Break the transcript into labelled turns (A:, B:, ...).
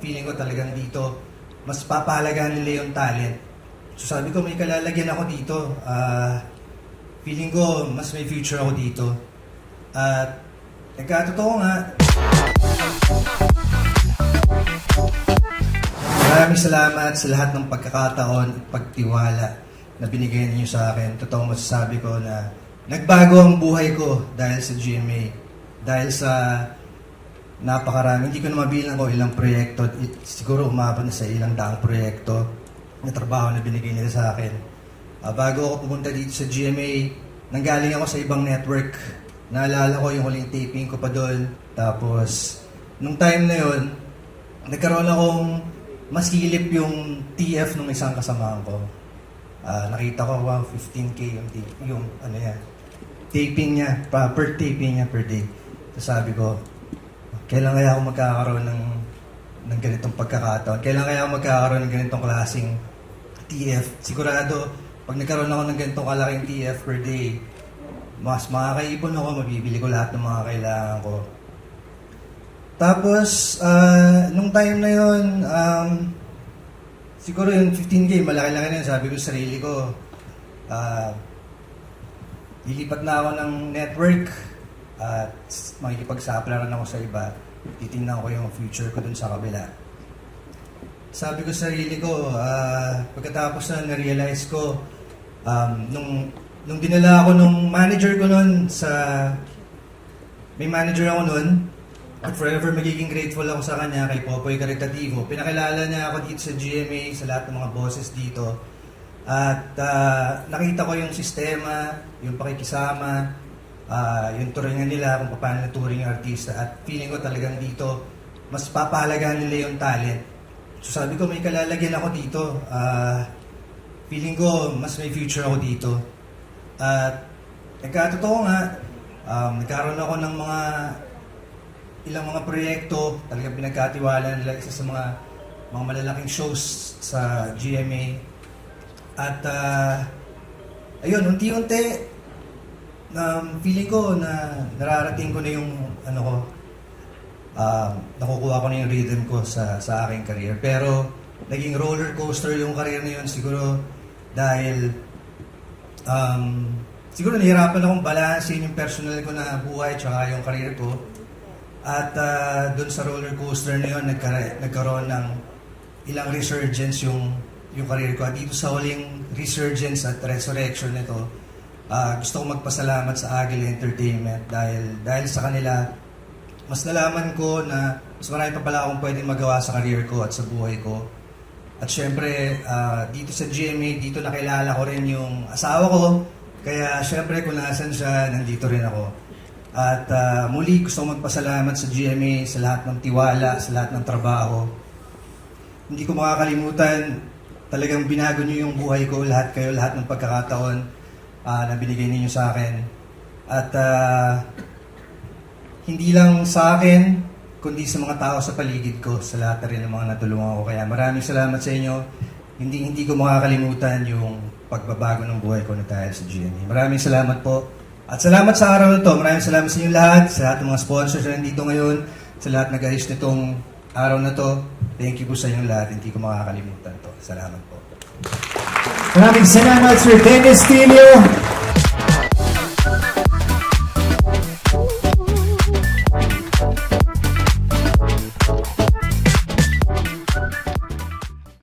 A: feeling ko talagang dito, mas papahalagaan nila yung talent. So sabi ko, may kalalagyan ako dito. Feeling ko, mas may future ako dito. At nagkatotoo nga. Maraming salamat sa lahat ng pagkakataon at pagtiwala na binigay niyo sa akin. Totoo masasabi ko na nagbago ang buhay ko dahil sa GMA. Dahil sa napakarami. Hindi ko na mabilang ko ilang proyekto. Siguro umabot na sa ilang daang proyekto na trabaho na binigay nila sa akin. Bago ako pumunta dito sa GMA, nanggaling ako sa ibang network. Naalala ko yung huling taping ko pa doon. Tapos, nung time na yun, nagkaroon akong masilip yung TF ng isang kasamahan ko. Nakita ko, wow, 15K yung ano yan. Taping niya, per taping niya per day. So sabi ko, kailan kaya ako magkakaroon ng ganitong pagkakataon? Kailan kaya ako magkakaroon ng ganitong klaseng TF? Sigurado, pag nagkaroon ako ng ganitong kalaking TF per day, mas makakaipon ako, mabibili ko lahat ng mga kailangan ko. Tapos, nung time na yun, siguro yung 15K, malaki-laki na yun. Sabi ko sa sarili ko, lilipat na ako ng network at makikipagsaplaran ako sa iba. Titingnan ko yung future ko dun sa kabila. Sabi ko sa sarili ko, pagkatapos na na-realize ko, nung dinala ako nung manager ko nun may manager ako nun, at forever magiging grateful ako sa kanya, kay Popoy Caritativo. Pinakilala niya ako dito sa GMA, sa lahat ng mga bosses dito. At nakita ko yung sistema, yung pakikisama, yung turingan nila kung paano naturing yung artista. At feeling ko talagang dito, mas papahalagaan nila yung talent. So sabi ko, may kalalagyan ako dito. Feeling ko, mas may future ako dito. At nagkatotoo nga, nagkaroon ako ng ilang mga proyekto, talagang pinagkatiwala nila isa sa mga malalaking shows sa GMA. At ayun, unti-unti, feeling ko na nararating ko na yung nakukuha ko na yung rhythm ko sa aking career. Pero naging roller coaster yung career na yun siguro dahil siguro nahirapan akong balansin yung personal ko na buhay tsaka yung career ko. At doon sa roller coaster na yun, nagkaroon ng ilang resurgence yung career ko. At dito sa huling resurgence at resurrection nito, gusto ko magpasalamat sa Agile Entertainment dahil sa kanila, mas nalaman ko na mas marami pa pala akong pwedeng magawa sa career ko at sa buhay ko. At syempre, dito sa GMA, dito nakilala ko rin yung asawa ko. Kaya syempre, kung nasan siya, nandito rin ako. At muli gusto kong magpasalamat sa GMA, sa lahat ng tiwala, sa lahat ng trabaho. Hindi ko makakalimutan, talagang binago niyo yung buhay ko, lahat ng pagkakataon na binigay niyo sa akin. At hindi lang sa akin, kundi sa mga tao sa paligid ko, sa lahat na rin ng mga natulungan ko. Kaya maraming salamat sa inyo. Hindi ko makakalimutan yung pagbabago ng buhay ko na dahil sa GMA. Maraming salamat po. At salamat sa araw na ito. Maraming salamat sa inyo lahat, sa lahat ng mga sponsors na nandito ngayon, sa lahat na nag-ayos nitong araw na to. Thank you po sa inyo lahat. Hindi ko makakalimutan to. Salamat po.
B: Maraming salamat, Sir Dennis Tilio.